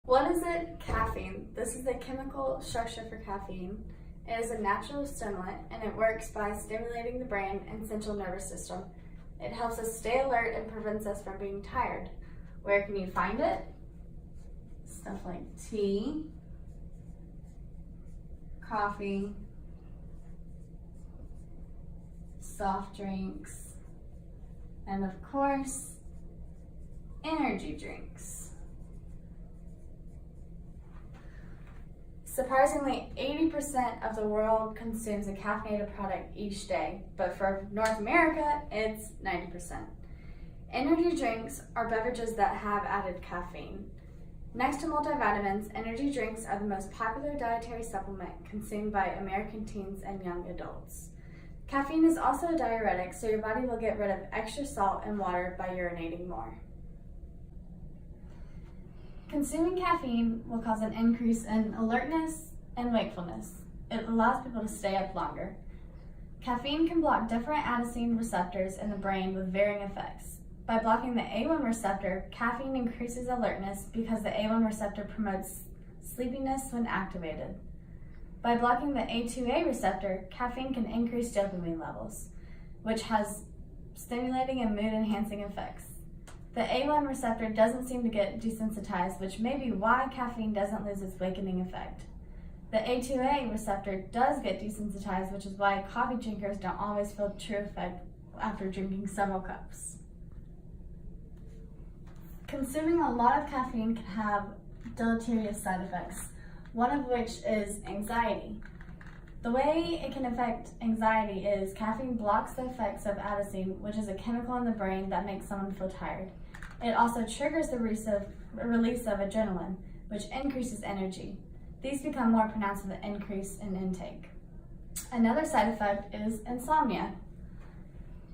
What is it? Caffeine. This is the chemical structure for caffeine. It is a natural stimulant and it works by stimulating the brain and central nervous system. It helps us stay alert and prevents us from being tired. Where can you find it? Stuff like tea, coffee, soft drinks, and of course, energy drinks. Surprisingly, 80% of the world consumes a caffeinated product each day, but for North America, it's 90%. Energy drinks are beverages that have added caffeine. Next to multivitamins, energy drinks are the most popular dietary supplement consumed by American teens and young adults. Caffeine is also a diuretic, so your body will get rid of extra salt and water by urinating more. Consuming caffeine will cause an increase in alertness and wakefulness. It allows people to stay up longer. Caffeine can block different adenosine receptors in the brain with varying effects. By blocking the A1 receptor, caffeine increases alertness because the A1 receptor promotes sleepiness when activated. By blocking the A2A receptor, caffeine can increase dopamine levels, which has stimulating and mood-enhancing effects. The A1 receptor doesn't seem to get desensitized, which may be why caffeine doesn't lose its awakening effect. The A2A receptor does get desensitized, which is why coffee drinkers don't always feel the true effect after drinking several cups. Consuming a lot of caffeine can have deleterious side effects, one of which is anxiety. The way it can affect anxiety is caffeine blocks the effects of adenosine, which is a chemical in the brain that makes someone feel tired. It also triggers the release of adrenaline, which increases energy. These become more pronounced with an increase in intake. Another side effect is insomnia.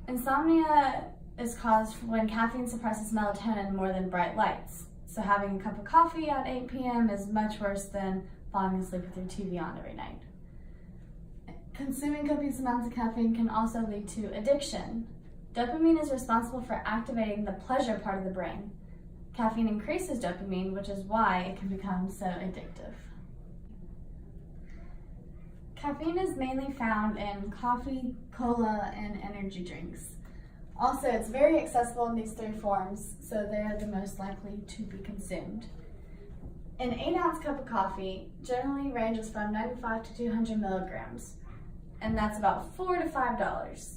Insomnia is caused when caffeine suppresses melatonin more than bright lights. So having a cup of coffee at 8 p.m. is much worse than falling asleep with your TV on every night. Consuming copious amounts of caffeine can also lead to addiction. Dopamine is responsible for activating the pleasure part of the brain. Caffeine increases dopamine, which is why it can become so addictive. Caffeine is mainly found in coffee, cola, and energy drinks. Also, it's very accessible in these three forms, so they're the most likely to be consumed. An 8-ounce cup of coffee generally ranges from 95 to 200 milligrams, and that's about $4 to $5.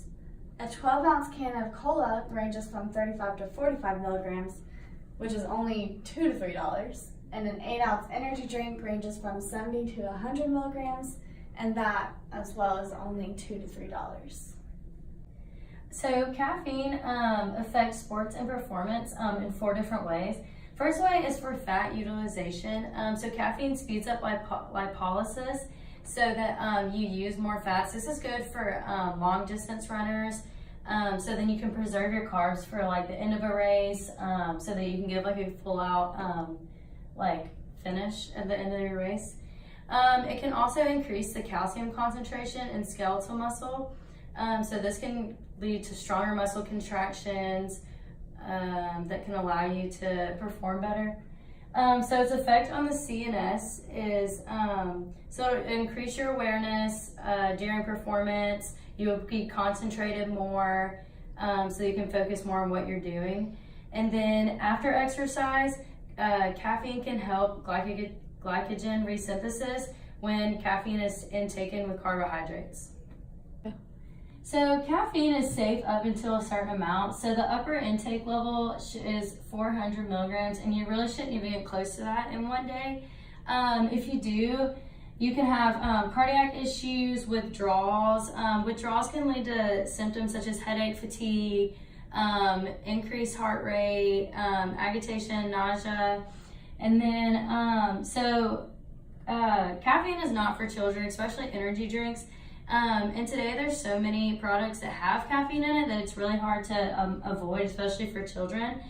A 12-ounce can of cola ranges from 35 to 45 milligrams, which is only $2 to $3. And an 8-ounce energy drink ranges from 70 to 100 milligrams, and that as well is only $2 to $3. So caffeine affects sports and performance in 4 different ways. First way is for fat utilization. So caffeine speeds up lipolysis so that you use more fats. This is good for long distance runners. So then you can preserve your carbs for like the end of a race, so that you can give like a full out finish at the end of your race. It can also increase the calcium concentration in skeletal muscle. So this can lead to stronger muscle contractions that can allow you to perform better. So its effect on the CNS is, so increase your awareness during performance. You will be concentrated more, so you can focus more on what you're doing. And then after exercise, caffeine can help glycogen resynthesis when caffeine is intaken with carbohydrates. So caffeine is safe up until a certain amount. So the upper intake level is 400 milligrams, and you really shouldn't even get close to that in one day. If you do, you can have cardiac issues, withdrawals. Withdrawals can lead to symptoms such as headache, fatigue, increased heart rate, agitation, nausea. And then, caffeine is not for children, especially energy drinks. And today there's so many products that have caffeine in it that it's really hard to avoid, especially for children.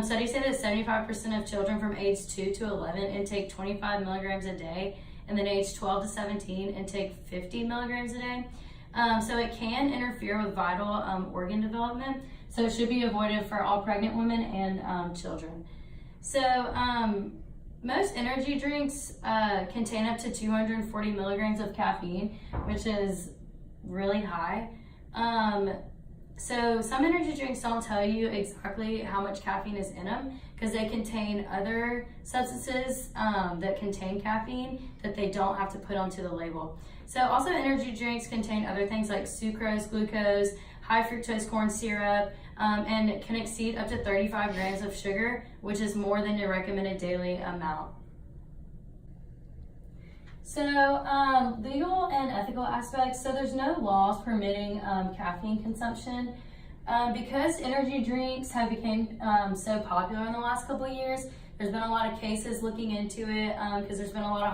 Studies say that 75% of children from age 2 to 11 intake 25 milligrams a day, and then age 12 to 17 intake 50 milligrams a day. So it can interfere with vital organ development, so it should be avoided for all pregnant women and children. So Most energy drinks contain up to 240 milligrams of caffeine, which is really high. So some energy drinks don't tell you exactly how much caffeine is in them because they contain other substances that contain caffeine that they don't have to put onto the label. So also energy drinks contain other things like sucrose, glucose, high fructose corn syrup, and can exceed up to 35 grams of sugar, which is more than your recommended daily amount. So legal and ethical aspects. So there's no laws permitting caffeine consumption. Because energy drinks have become so popular in the last couple of years, there's been a lot of cases looking into it because there's been a lot of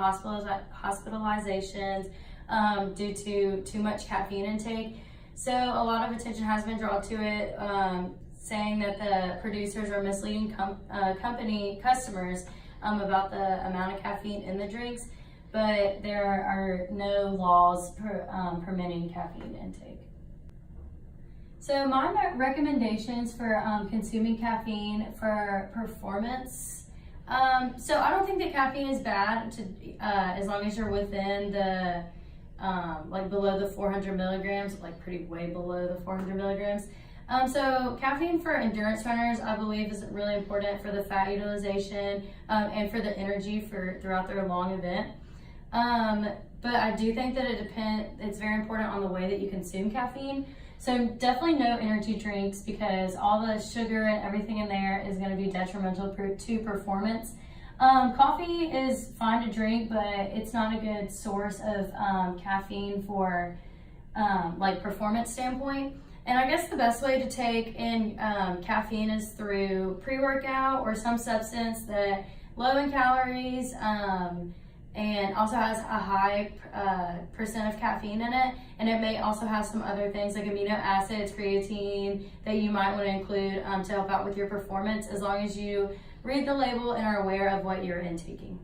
hospitalizations due to too much caffeine intake. So a lot of attention has been drawn to it, saying that the producers are misleading company customers about the amount of caffeine in the drinks, but there are no laws permitting caffeine intake. So my recommendations for consuming caffeine for performance. So I don't think that caffeine is bad as long as you're within the like below the 400 milligrams, like pretty way below the 400 milligrams. So caffeine for endurance runners, I believe, is really important for the fat utilization and for the energy throughout their long event. But I do think that it's very important on the way that you consume caffeine. So definitely no energy drinks because all the sugar and everything in there is going to be detrimental to performance. Coffee is fine to drink, but it's not a good source of caffeine for like performance standpoint. And I guess the best way to take in caffeine is through pre-workout or some substance that low in calories and also has a high percent of caffeine in it. And it may also have some other things like amino acids, creatine that you might want to include to help out with your performance, as long as you read the label and are aware of what you're intaking.